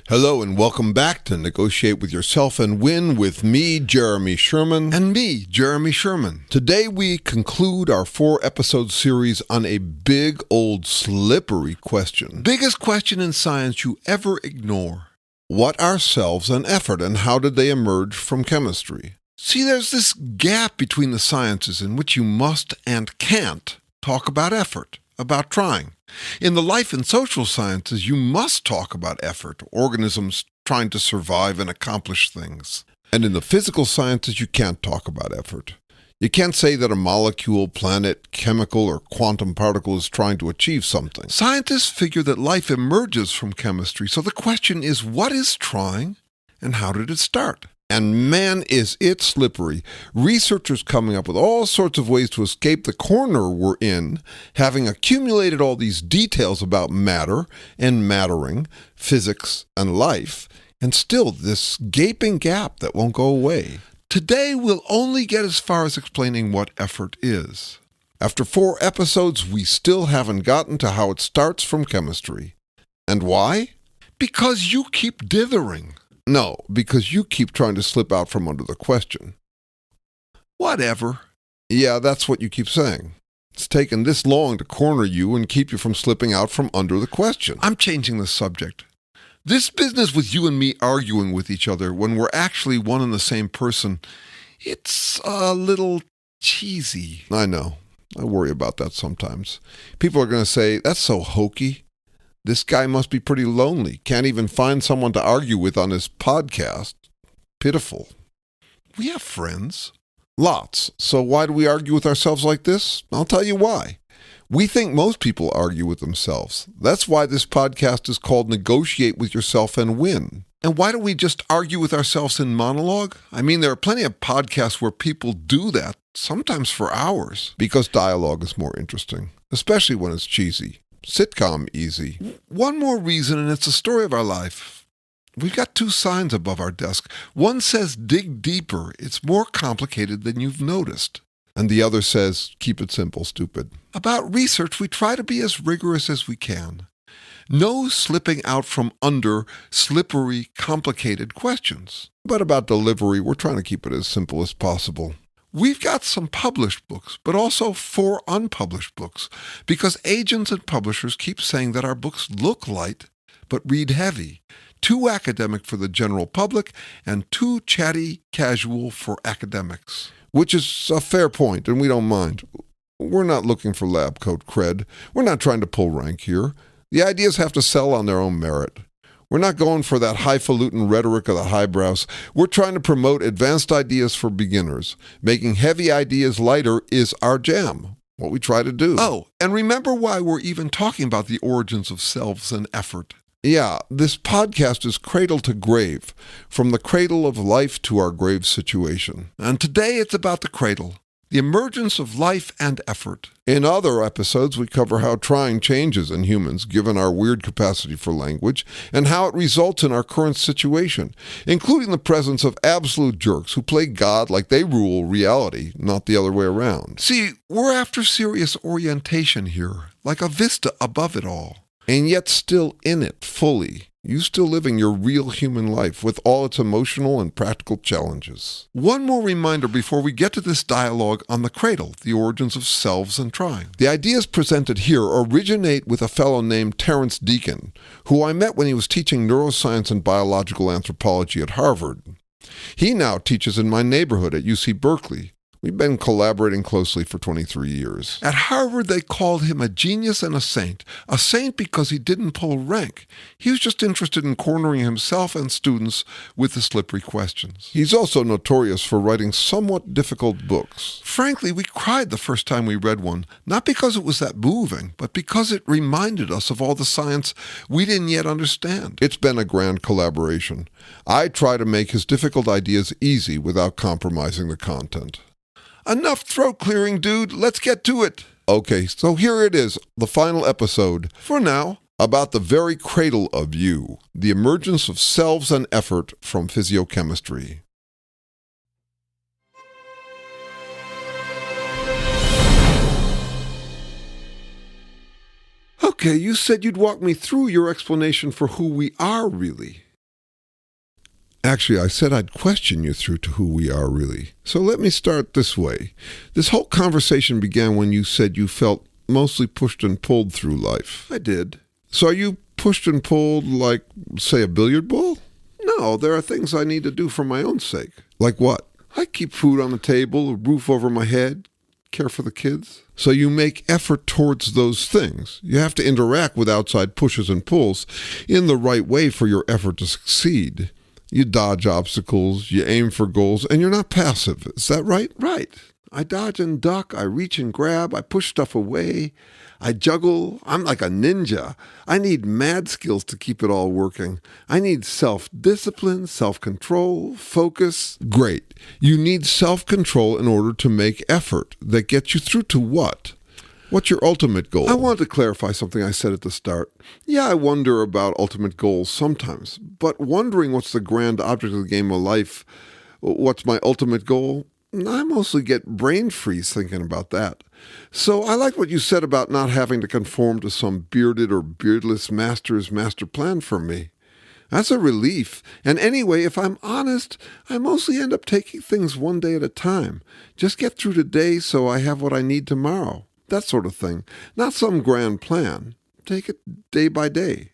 Hello and welcome back to Negotiate with Yourself and Win with me, Jeremy Sherman, and me, Jeremy Sherman. Today we conclude our 4-episode series on a big old slippery question. Biggest question in science you ever ignore. What are selves and effort, and how did they emerge from chemistry? See, there's this gap between the sciences in which you must and can't talk about effort, about trying. In the life and social sciences, you must talk about effort, organisms trying to survive and accomplish things. And in the physical sciences, you can't talk about effort. You can't say that a molecule, planet, chemical, or quantum particle is trying to achieve something. Scientists figure that life emerges from chemistry, so the question is, what is trying, and how did it start? And man, is it slippery. Researchers coming up with all sorts of ways to escape the corner we're in, having accumulated all these details about matter and mattering, physics and life, and still this gaping gap that won't go away. Today, we'll only get as far as explaining what effort is. After 4 episodes, we still haven't gotten to how it starts from chemistry. And why? Because you keep dithering. No, because you keep trying to slip out from under the question. Whatever. Yeah, that's what you keep saying. It's taken this long to corner you and keep you from slipping out from under the question. I'm changing the subject. This business with you and me arguing with each other when we're actually one and the same person, it's a little cheesy. I know. I worry about that sometimes. People are going to say, that's so hokey. This guy must be pretty lonely. Can't even find someone to argue with on his podcast. Pitiful. We have friends. Lots. So why do we argue with ourselves like this? I'll tell you why. We think most people argue with themselves. That's why this podcast is called Negotiate with Yourself and Win. And why don't we just argue with ourselves in monologue? I mean, there are plenty of podcasts where people do that, sometimes for hours, because dialogue is more interesting, especially when it's cheesy. Sitcom easy. One more reason, and it's the story of our life. We've got 2 signs above our desk. One says, dig deeper. It's more complicated than you've noticed. And the other says, keep it simple, stupid. About research, we try to be as rigorous as we can. No slipping out from under slippery, complicated questions. But about delivery, we're trying to keep it as simple as possible. We've got some published books, but also 4 unpublished books, because agents and publishers keep saying that our books look light, but read heavy, too academic for the general public, and too chatty, casual for academics. Which is a fair point, and we don't mind. We're not looking for lab coat cred. We're not trying to pull rank here. The ideas have to sell on their own merit. We're not going for that highfalutin rhetoric of the highbrows. We're trying to promote advanced ideas for beginners. Making heavy ideas lighter is our jam, what we try to do. Oh, and remember why we're even talking about the origins of selves and effort. Yeah, this podcast is cradle to grave, from the cradle of life to our grave situation. And today it's about the cradle. The emergence of life and effort. In other episodes, we cover how trying changes in humans, given our weird capacity for language, and how it results in our current situation, including the presence of absolute jerks who play God like they rule reality, not the other way around. See, we're after serious orientation here, like a vista above it all, and yet still in it fully. You still living your real human life with all its emotional and practical challenges. One more reminder before we get to this dialogue on the cradle, the origins of selves and trying. The ideas presented here originate with a fellow named Terrence Deacon, who I met when he was teaching neuroscience and biological anthropology at Harvard. He now teaches in my neighborhood at UC Berkeley. We've been collaborating closely for 23 years. At Harvard, they called him a genius and a saint. A saint because he didn't pull rank. He was just interested in cornering himself and students with the slippery questions. He's also notorious for writing somewhat difficult books. Frankly, we cried the first time we read one, not because it was that moving, but because it reminded us of all the science we didn't yet understand. It's been a grand collaboration. I try to make his difficult ideas easy without compromising the content. Enough throat clearing, dude. Let's get to it. Okay, so here it is, the final episode, for now, about the very cradle of you, the emergence of selves and effort from physiochemistry. Okay, you said you'd walk me through your explanation for who we are really. Actually, I said I'd question you through to who we are really. So let me start this way. This whole conversation began when you said you felt mostly pushed and pulled through life. I did. So are you pushed and pulled like, say, a billiard ball? No, there are things I need to do for my own sake. Like what? I keep food on the table, a roof over my head, care for the kids. So you make effort towards those things. You have to interact with outside pushes and pulls in the right way for your effort to succeed. You dodge obstacles, you aim for goals, and you're not passive. Is that right? Right. I dodge and duck, I reach and grab, I push stuff away, I juggle. I'm like a ninja. I need mad skills to keep it all working. I need self-discipline, self-control, focus. Great. You need self-control in order to make effort that gets you through to what? What's your ultimate goal? I want to clarify something I said at the start. Yeah, I wonder about ultimate goals sometimes, but wondering what's the grand object of the game of life, what's my ultimate goal, I mostly get brain freeze thinking about that. So I like what you said about not having to conform to some bearded or beardless master's master plan for me. That's a relief. And anyway, if I'm honest, I mostly end up taking things one day at a time. Just get through today so I have what I need tomorrow. That sort of thing. Not some grand plan. Take it day by day.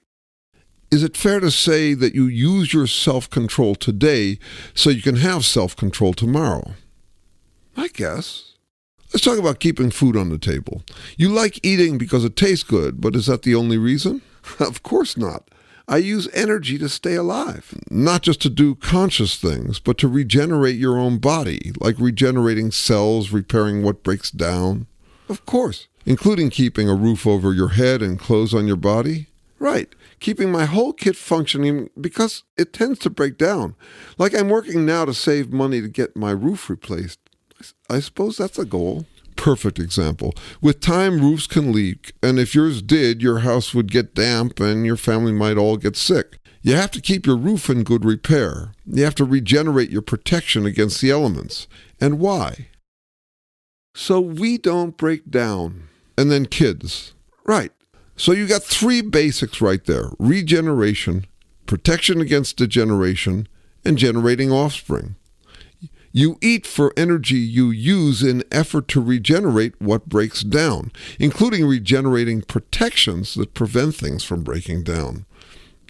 Is it fair to say that you use your self-control today so you can have self-control tomorrow? I guess. Let's talk about keeping food on the table. You like eating because it tastes good, but is that the only reason? Of course not. I use energy to stay alive. Not just to do conscious things, but to regenerate your own body, like regenerating cells, repairing what breaks down. Of course. Including keeping a roof over your head and clothes on your body? Right. Keeping my whole kit functioning because it tends to break down. Like I'm working now to save money to get my roof replaced. I suppose that's a goal. Perfect example. With time, roofs can leak, and if yours did, your house would get damp and your family might all get sick. You have to keep your roof in good repair. You have to regenerate your protection against the elements. And why? So we don't break down. And then kids. Right. So you got three basics right there. Regeneration, protection against degeneration, and generating offspring. You eat for energy you use in effort to regenerate what breaks down, including regenerating protections that prevent things from breaking down.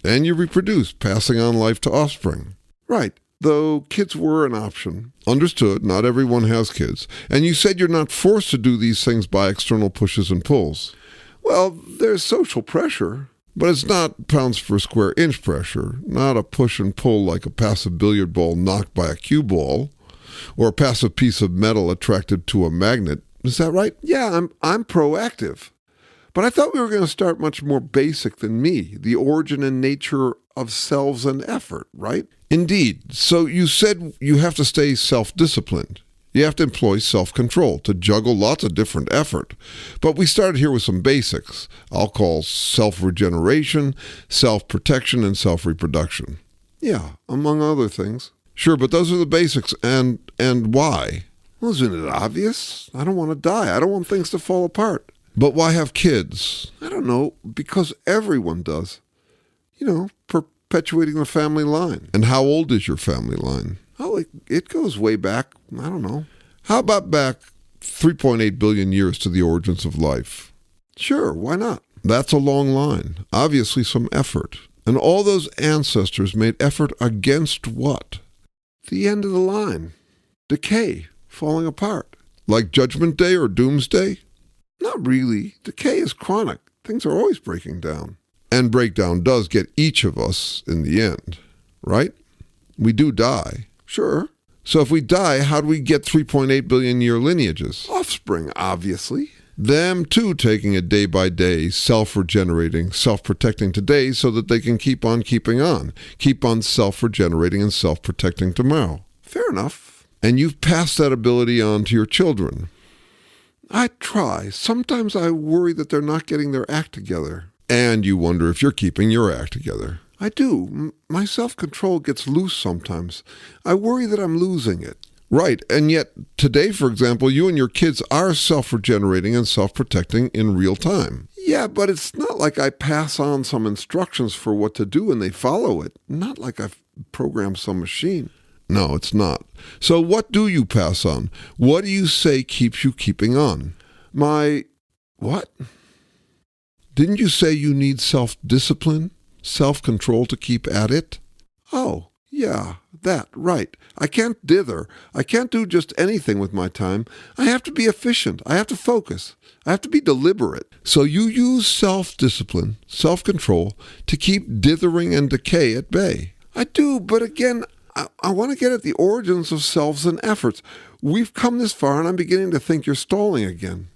And you reproduce, passing on life to offspring. Right. Though kids were an option. Understood, not everyone has kids. And you said you're not forced to do these things by external pushes and pulls. Well, there's social pressure. But it's not pounds per square inch pressure, not a push and pull like a passive billiard ball knocked by a cue ball, or a passive piece of metal attracted to a magnet. Is that right? Yeah, I'm proactive. But I thought we were going to start much more basic than me, the origin and nature of selves and effort, right? Indeed. So you said you have to stay self-disciplined. You have to employ self-control to juggle lots of different effort. But we started here with some basics. I'll call self-regeneration, self-protection, and self-reproduction. Yeah, among other things. Sure, but those are the basics. And why? Well, isn't it obvious? I don't want to die. I don't want things to fall apart. But why have kids? I don't know, because everyone does. Perpetuating the family line. And how old is your family line? Oh, it goes way back. I don't know. How about back 3.8 billion years to the origins of life? Sure, why not? That's a long line. Obviously some effort. And all those ancestors made effort against what? The end of the line. Decay. Falling apart. Like Judgment Day or Doomsday? Not really. Decay is chronic. Things are always breaking down. And breakdown does get each of us in the end, right? We do die. Sure. So if we die, how do we get 3.8 billion year lineages? Offspring, obviously. Them too taking it day by day, self-regenerating, self-protecting today so that they can keep on keeping on. Keep on self-regenerating and self-protecting tomorrow. Fair enough. And you've passed that ability on to your children. I try. Sometimes I worry that they're not getting their act together. And you wonder if you're keeping your act together. I do. My self-control gets loose sometimes. I worry that I'm losing it. Right, and yet today, for example, you and your kids are self-regenerating and self-protecting in real time. Yeah, but it's not like I pass on some instructions for what to do and they follow it. Not like I've programmed some machine. No, it's not. So what do you pass on? What do you say keeps you keeping on? What? Didn't you say you need self-discipline, self-control to keep at it? Oh, yeah, that, right. I can't dither. I can't do just anything with my time. I have to be efficient. I have to focus. I have to be deliberate. So you use self-discipline, self-control to keep dithering and decay at bay. I do, but again, I want to get at the origins of selves and efforts. We've come this far and I'm beginning to think you're stalling again.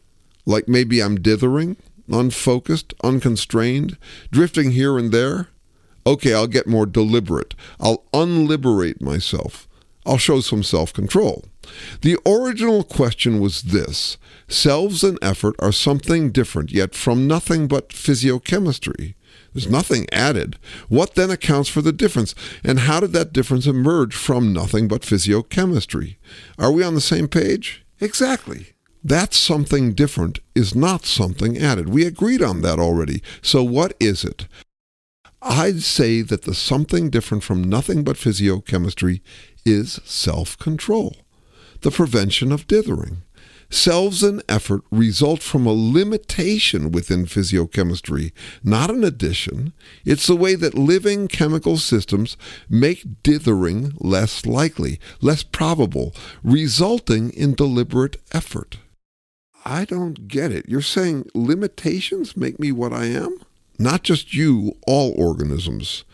Like maybe I'm dithering, unfocused, unconstrained, drifting here and there. Okay, I'll get more deliberate. I'll unliberate myself. I'll show some self-control. The original question was this: selves and effort are something different, yet from nothing but physiochemistry. There's nothing added. What then accounts for the difference? And how did that difference emerge from nothing but physiochemistry? Are we on the same page? Exactly. That something different is not something added. We agreed on that already. So what is it? I'd say that the something different from nothing but physiochemistry is self-control, the prevention of dithering. Selves and effort result from a limitation within physiochemistry, not an addition. It's the way that living chemical systems make dithering less likely, less probable, resulting in deliberate effort. I don't get it. You're saying limitations make me what I am? Not just you, all organisms.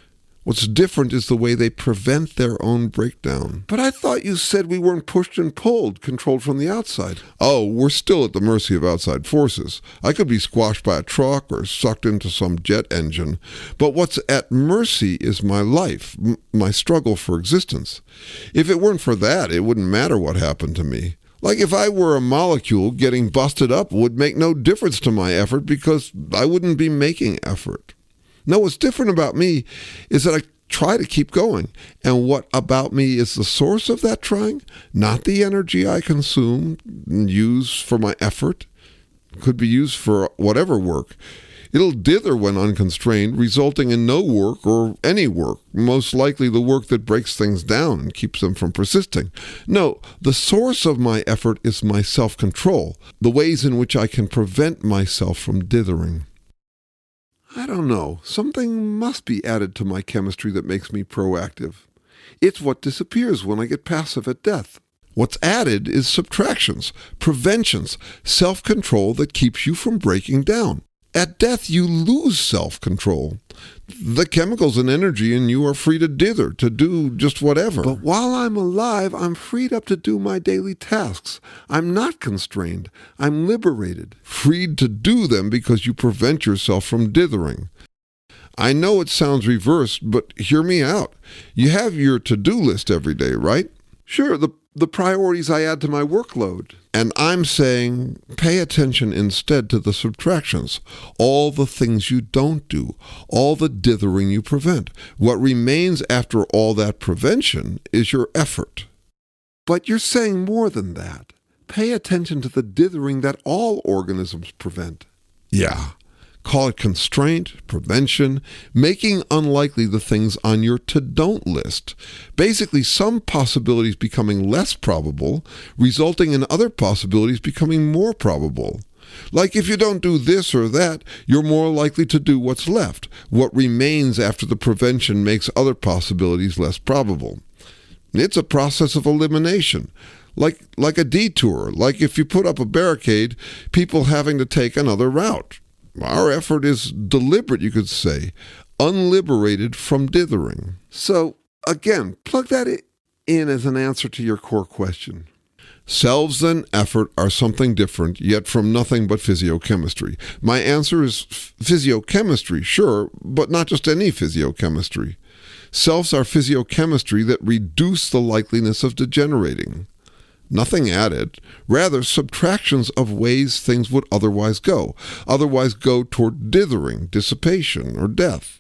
What's different is the way they prevent their own breakdown. But I thought you said we weren't pushed and pulled, controlled from the outside. Oh, we're still at the mercy of outside forces. I could be squashed by a truck or sucked into some jet engine. But what's at mercy is my life, my struggle for existence. If it weren't for that, it wouldn't matter what happened to me. Like if I were a molecule, getting busted up would make no difference to my effort because I wouldn't be making effort. No, what's different about me is that I try to keep going. And what about me is the source of that trying? Not the energy I consume and use for my effort. Could be used for whatever work. It'll dither when unconstrained, resulting in no work or any work, most likely the work that breaks things down and keeps them from persisting. No, the source of my effort is my self-control, the ways in which I can prevent myself from dithering. I don't know. Something must be added to my chemistry that makes me proactive. It's what disappears when I get passive at death. What's added is subtractions, preventions, self-control that keeps you from breaking down. At death, you lose self-control. The chemicals and energy in you are free to dither, to do just whatever. But while I'm alive, I'm freed up to do my daily tasks. I'm not constrained. I'm liberated. Freed to do them because you prevent yourself from dithering. I know it sounds reversed, but hear me out. You have your to-do list every day, right? Sure, the priorities I add to my workload. And I'm saying pay attention instead to the subtractions, all the things you don't do, all the dithering you prevent. What remains after all that prevention is your effort. But you're saying more than that. Pay attention to the dithering that all organisms prevent. Yeah. Call it constraint, prevention, making unlikely the things on your to-don't list. Basically, some possibilities becoming less probable, resulting in other possibilities becoming more probable. Like if you don't do this or that, you're more likely to do what's left. What remains after the prevention makes other possibilities less probable. It's a process of elimination. Like a detour, like if you put up a barricade, people having to take another route. Our effort is deliberate, you could say, unliberated from dithering. So, again, plug that in as an answer to your core question. Selves and effort are something different, yet from nothing but physiochemistry. My answer is physiochemistry, sure, but not just any physiochemistry. Selves are physiochemistry that reduce the likeliness of degenerating. Nothing added, rather subtractions of ways things would otherwise go toward dithering, dissipation, or death.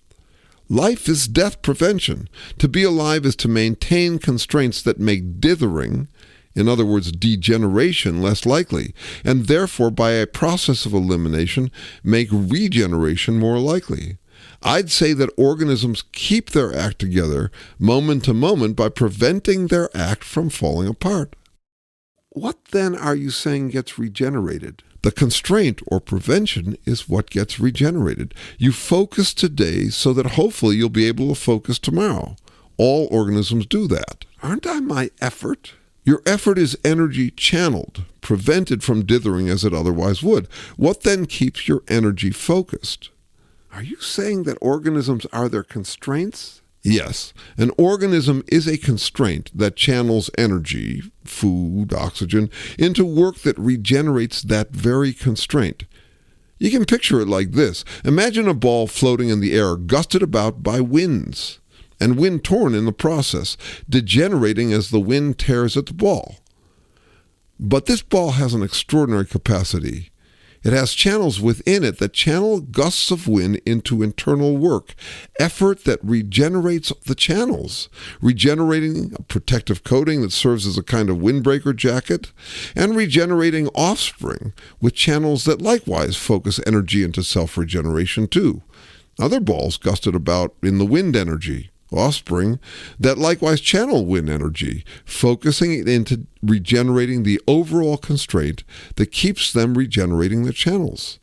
Life is death prevention. To be alive is to maintain constraints that make dithering, in other words, degeneration, less likely, and therefore, by a process of elimination, make regeneration more likely. I'd say that organisms keep their act together moment to moment by preventing their act from falling apart. What then are you saying gets regenerated? The constraint or prevention is what gets regenerated. You focus today so that hopefully you'll be able to focus tomorrow. All organisms do that. Aren't I my effort? Your effort is energy channeled, prevented from dithering as it otherwise would. What then keeps your energy focused? Are you saying that organisms are their constraints? Yes, an organism is a constraint that channels energy, food, oxygen, into work that regenerates that very constraint. You can picture it like this. Imagine a ball floating in the air, gusted about by winds, and wind torn in the process, degenerating as the wind tears at the ball. But this ball has an extraordinary capacity. It has channels within it that channel gusts of wind into internal work, effort that regenerates the channels, regenerating a protective coating that serves as a kind of windbreaker jacket, and regenerating offspring with channels that likewise focus energy into self-regeneration too. Other balls gusted about in the wind energy, offspring that likewise channel wind energy, focusing it into regenerating the overall constraint that keeps them regenerating the channels.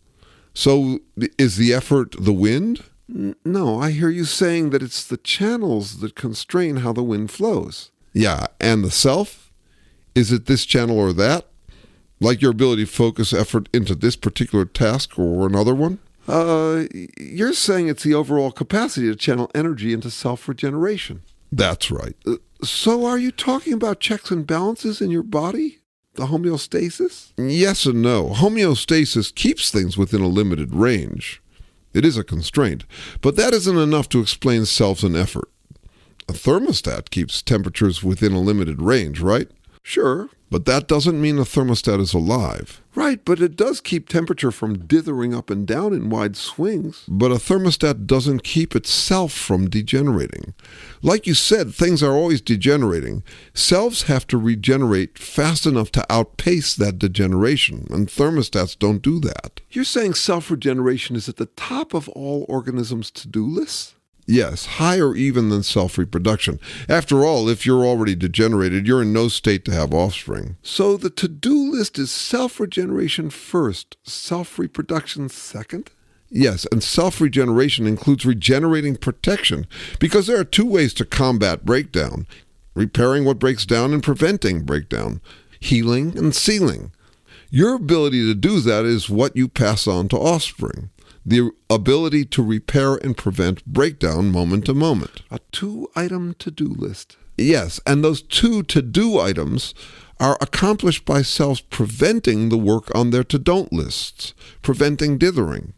So is the effort the wind? No, I hear you saying that it's the channels that constrain how the wind flows. Yeah, and the self? Is it this channel or that? Like your ability to focus effort into this particular task or another one? You're saying it's the overall capacity to channel energy into self-regeneration. That's right. So are you talking about checks and balances in your body? The homeostasis? Yes and no. Homeostasis keeps things within a limited range. It is a constraint, but that isn't enough to explain selves and effort. A thermostat keeps temperatures within a limited range, right? Sure, but that doesn't mean a thermostat is alive. Right, but it does keep temperature from dithering up and down in wide swings. But a thermostat doesn't keep itself from degenerating. Like you said, things are always degenerating. Selves have to regenerate fast enough to outpace that degeneration, and thermostats don't do that. You're saying self-regeneration is at the top of all organisms' to-do lists? Yes, higher even than self-reproduction. After all, if you're already degenerated, you're in no state to have offspring. So the to-do list is self-regeneration first, self-reproduction second? Yes, and self-regeneration includes regenerating protection, because there are two ways to combat breakdown: repairing what breaks down and preventing breakdown, healing and sealing. Your ability to do that is what you pass on to offspring. The ability to repair and prevent breakdown moment to moment. A 2-item to-do list. Yes, and those 2 to-do items are accomplished by selves preventing the work on their to-don't lists, preventing dithering.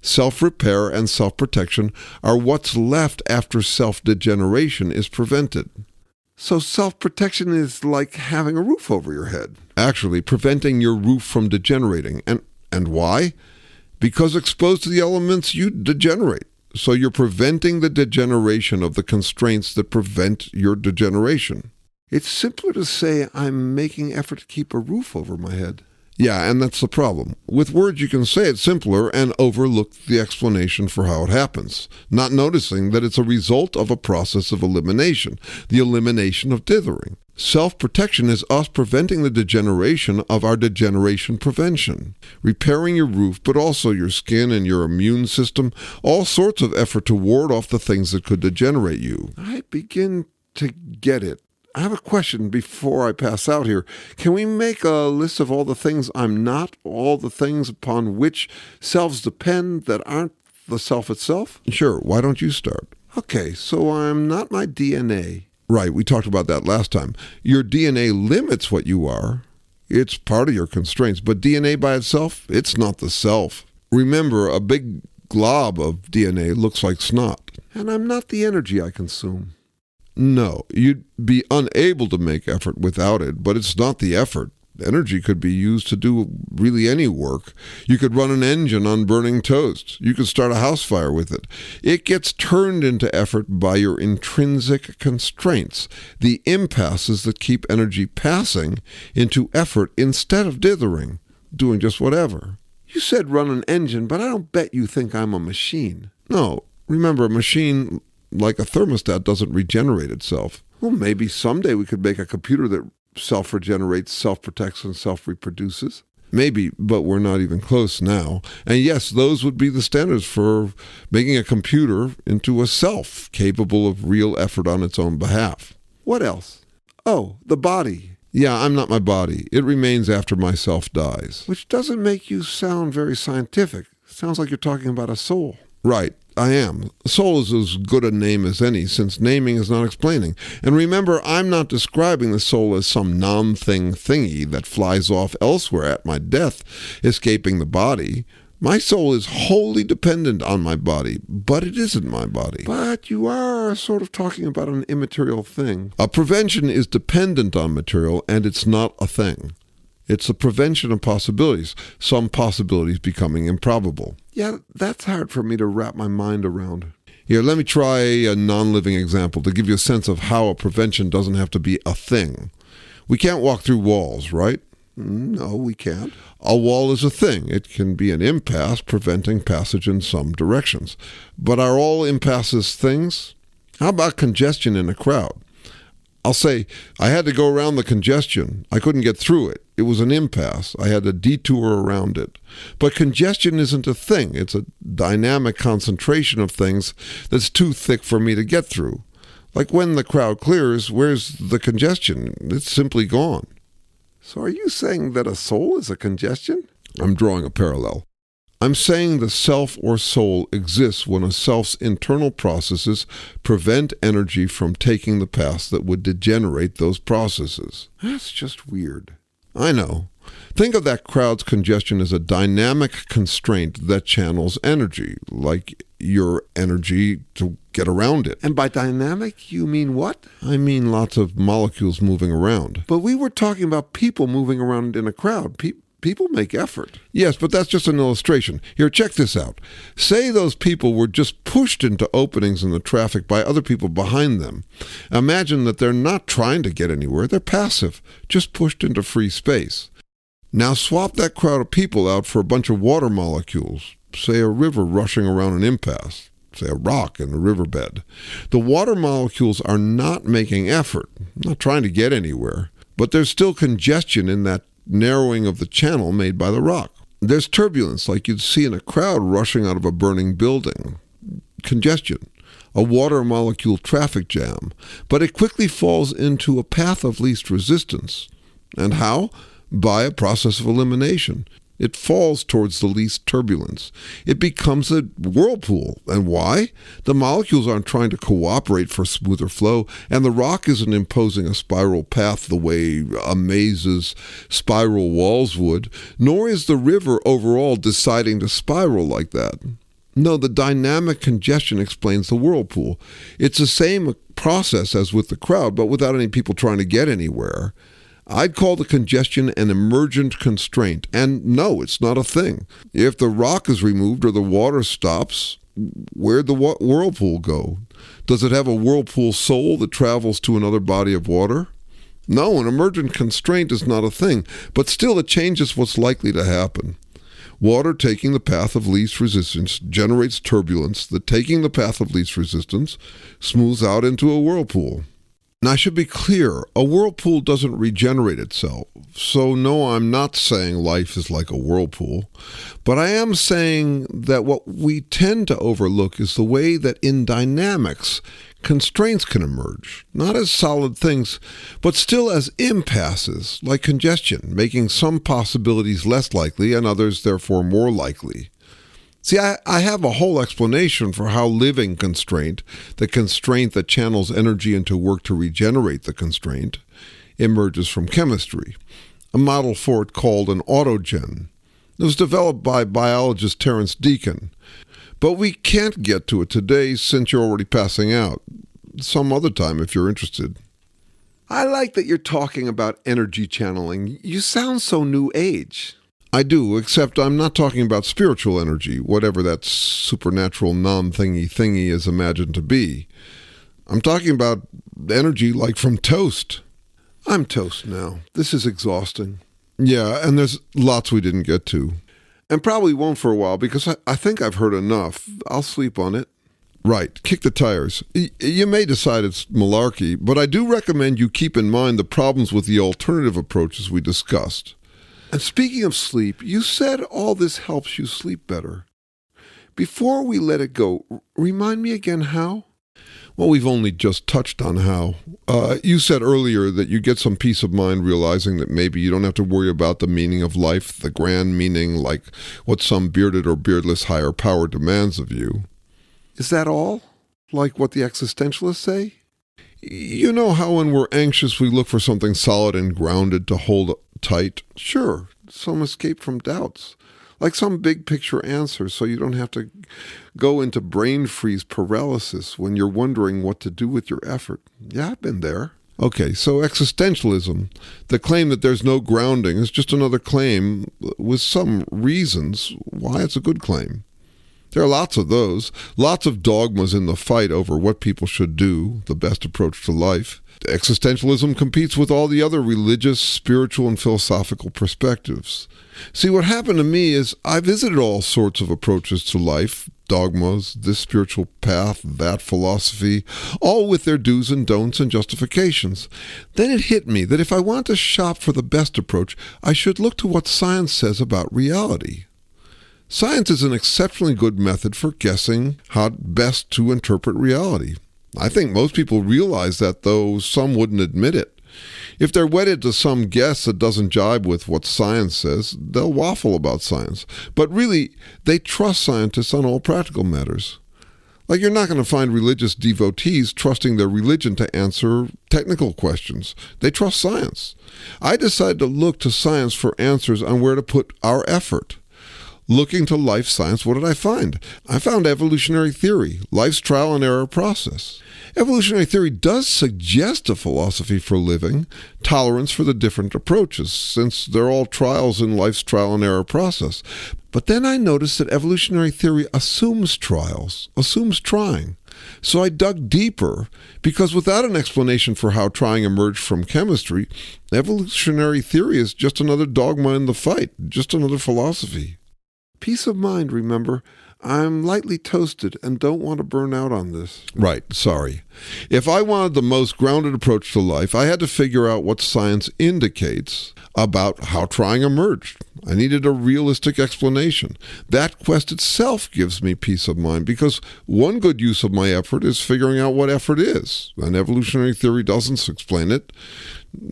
Self-repair and self-protection are what's left after self-degeneration is prevented. So self-protection is like having a roof over your head. Actually, preventing your roof from degenerating. And why? Because exposed to the elements, you degenerate. So you're preventing the degeneration of the constraints that prevent your degeneration. It's simpler to say I'm making effort to keep a roof over my head. Yeah, and that's the problem. With words you can say it simpler and overlook the explanation for how it happens, not noticing that it's a result of a process of elimination, the elimination of dithering. Self-protection is us preventing the degeneration of our degeneration prevention, repairing your roof, but also your skin and your immune system, all sorts of effort to ward off the things that could degenerate you. I begin to get it. I have a question before I pass out here. Can we make a list of all the things I'm not, all the things upon which selves depend that aren't the self itself? Sure, why don't you start? Okay, so I'm not my DNA. Right, we talked about that last time. Your DNA limits what you are. It's part of your constraints, but DNA by itself, it's not the self. Remember, a big glob of DNA looks like snot. And I'm not the energy I consume. No, you'd be unable to make effort without it, but it's not the effort. Energy could be used to do really any work. You could run an engine on burning toast. You could start a house fire with it. It gets turned into effort by your intrinsic constraints, the impasses that keep energy passing into effort instead of dithering, doing just whatever. You said run an engine, but I don't bet you think I'm a machine. No, remember, a machine, like a thermostat, doesn't regenerate itself. Well, maybe someday we could make a computer that self-regenerates, self-protects, and self-reproduces. Maybe, but we're not even close now. And yes, those would be the standards for making a computer into a self capable of real effort on its own behalf. What else? Oh, the body. Yeah, I'm not my body. It remains after myself dies. Which doesn't make you sound very scientific. Sounds like you're talking about a soul. Right. I am. Soul is as good a name as any, since naming is not explaining. And remember, I'm not describing the soul as some non-thing thingy that flies off elsewhere at my death, escaping the body. My soul is wholly dependent on my body, but it isn't my body. But you are sort of talking about an immaterial thing. A prevention is dependent on material, and it's not a thing. It's the prevention of possibilities, some possibilities becoming improbable. Yeah, that's hard for me to wrap my mind around. Here, let me try a non-living example to give you a sense of how a prevention doesn't have to be a thing. We can't walk through walls, right? No, we can't. A wall is a thing. It can be an impasse preventing passage in some directions. But are all impasses things? How about congestion in a crowd? I'll say, I had to go around the congestion. I couldn't get through it. It was an impasse. I had to detour around it. But congestion isn't a thing. It's a dynamic concentration of things that's too thick for me to get through. Like when the crowd clears, where's the congestion? It's simply gone. So are you saying that a soul is a congestion? I'm drawing a parallel. I'm saying the self or soul exists when a self's internal processes prevent energy from taking the path that would degenerate those processes. That's just weird. I know. Think of that crowd's congestion as a dynamic constraint that channels energy, like your energy to get around it. And by dynamic, you mean what? I mean lots of molecules moving around. But we were talking about people moving around in a crowd. People make effort. Yes, but that's just an illustration. Here, check this out. Say those people were just pushed into openings in the traffic by other people behind them. Imagine that they're not trying to get anywhere. They're passive, just pushed into free space. Now swap that crowd of people out for a bunch of water molecules, say a river rushing around an impasse, say a rock in the riverbed. The water molecules are not making effort, not trying to get anywhere, but there's still congestion in that narrowing of the channel made by the rock. There's turbulence like you'd see in a crowd rushing out of a burning building. Congestion, a water molecule traffic jam, but it quickly falls into a path of least resistance. And how? By a process of elimination. It falls towards the least turbulence. It becomes a whirlpool. And why? The molecules aren't trying to cooperate for smoother flow, and the rock isn't imposing a spiral path the way a maze's spiral walls would, nor is the river overall deciding to spiral like that. No, the dynamic congestion explains the whirlpool. It's the same process as with the crowd, but without any people trying to get anywhere. I'd call the congestion an emergent constraint, and no, it's not a thing. If the rock is removed or the water stops, where'd the whirlpool go? Does it have a whirlpool soul that travels to another body of water? No, an emergent constraint is not a thing, but still it changes what's likely to happen. Water taking the path of least resistance generates turbulence that, taking the path of least resistance, smooths out into a whirlpool. Now, I should be clear, a whirlpool doesn't regenerate itself. So no, I'm not saying life is like a whirlpool. But I am saying that what we tend to overlook is the way that in dynamics, constraints can emerge, not as solid things, but still as impasses, like congestion, making some possibilities less likely and others therefore more likely. See, I have a whole explanation for how living constraint, the constraint that channels energy into work to regenerate the constraint, emerges from chemistry. A model for it called an autogen. It was developed by biologist Terrence Deacon. But we can't get to it today since you're already passing out. Some other time if you're interested. I like that you're talking about energy channeling. You sound so new age. I do, except I'm not talking about spiritual energy, whatever that supernatural non-thingy is imagined to be. I'm talking about energy like from toast. I'm toast now. This is exhausting. Yeah, and there's lots we didn't get to. And probably won't for a while, because I think I've heard enough. I'll sleep on it. Right, kick the tires. You may decide it's malarkey, but I do recommend you keep in mind the problems with the alternative approaches we discussed. And speaking of sleep, you said all this helps you sleep better. Before we let it go, remind me again how? Well, we've only just touched on how. You said earlier that you get some peace of mind realizing that maybe you don't have to worry about the meaning of life, the grand meaning, like what some bearded or beardless higher power demands of you. Is that all? Like what the existentialists say? You know how when we're anxious we look for something solid and grounded to hold tight? Sure, some escape from doubts. Like some big picture answer, so you don't have to go into brain freeze paralysis when you're wondering what to do with your effort. Yeah, I've been there. Okay, so existentialism, the claim that there's no grounding, is just another claim with some reasons why it's a good claim. There are lots of those, lots of dogmas in the fight over what people should do, the best approach to life. Existentialism competes with all the other religious, spiritual, and philosophical perspectives. See, what happened to me is I visited all sorts of approaches to life, dogmas, this spiritual path, that philosophy, all with their do's and don'ts and justifications. Then it hit me that if I want to shop for the best approach, I should look to what science says about reality. Science is an exceptionally good method for guessing how best to interpret reality. I think most people realize that, though some wouldn't admit it. If they're wedded to some guess that doesn't jibe with what science says, they'll waffle about science. But really, they trust scientists on all practical matters. Like, you're not going to find religious devotees trusting their religion to answer technical questions. They trust science. I decided to look to science for answers on where to put our effort. Looking to life science, what did I find? I found evolutionary theory, life's trial and error process. Evolutionary theory does suggest a philosophy for living, tolerance for the different approaches, since they're all trials in life's trial and error process. But then I noticed that evolutionary theory assumes trials, assumes trying. So I dug deeper, because without an explanation for how trying emerged from chemistry, evolutionary theory is just another dogma in the fight, just another philosophy. Peace of mind, remember. I'm lightly toasted and don't want to burn out on this. Right, sorry. If I wanted the most grounded approach to life, I had to figure out what science indicates about how trying emerged. I needed a realistic explanation. That quest itself gives me peace of mind, because one good use of my effort is figuring out what effort is. And evolutionary theory doesn't explain it,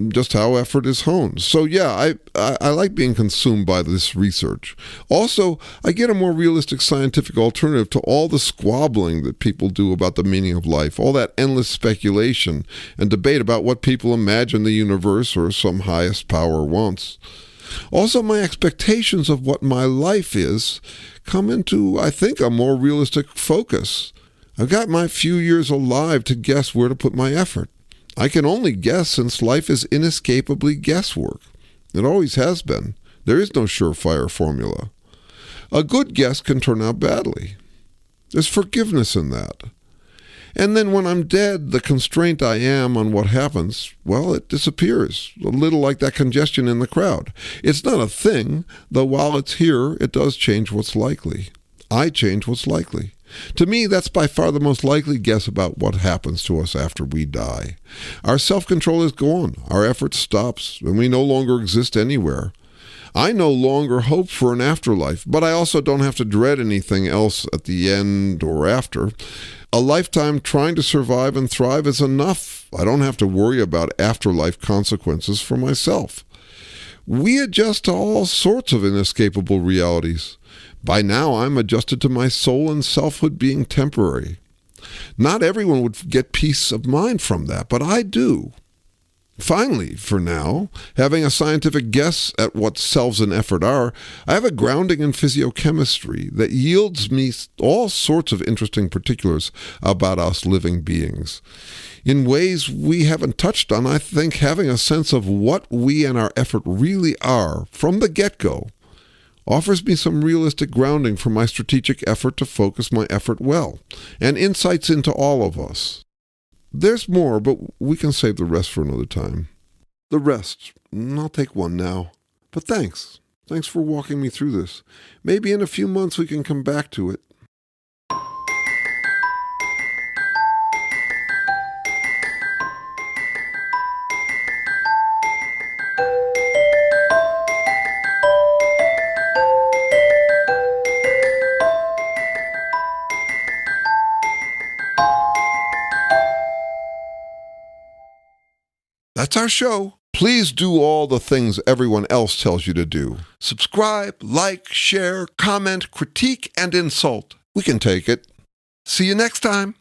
just how effort is honed. So yeah, I like being consumed by this research. Also, I get a more realistic scientific alternative to all the squabbling that people do about the meaning of life, all that endless speculation and debate about what people imagine the universe or some highest power wants. Also, my expectations of what my life is come into, I think, a more realistic focus. I've got my few years alive to guess where to put my effort. I can only guess since life is inescapably guesswork. It always has been. There is no surefire formula. A good guess can turn out badly. There's forgiveness in that. And then when I'm dead, the constraint I am on what happens, well, it disappears. A little like that congestion in the crowd. It's not a thing, though while it's here, it does change what's likely. I change what's likely. To me, that's by far the most likely guess about what happens to us after we die. Our self-control is gone, our effort stops, and we no longer exist anywhere. I no longer hope for an afterlife, but I also don't have to dread anything else at the end or after. A lifetime trying to survive and thrive is enough. I don't have to worry about afterlife consequences for myself. We adjust to all sorts of inescapable realities. By now, I'm adjusted to my soul and selfhood being temporary. Not everyone would get peace of mind from that, but I do. Finally, for now, having a scientific guess at what selves and effort are, I have a grounding in physiochemistry that yields me all sorts of interesting particulars about us living beings. In ways we haven't touched on, I think having a sense of what we and our effort really are from the get-go offers me some realistic grounding for my strategic effort to focus my effort well, and insights into all of us. There's more, but we can save the rest for another time. The rest, I'll take one now. But thanks. Thanks for walking me through this. Maybe in a few months we can come back to it. That's our show. Please do all the things everyone else tells you to do. Subscribe, like, share, comment, critique, and insult. We can take it. See you next time.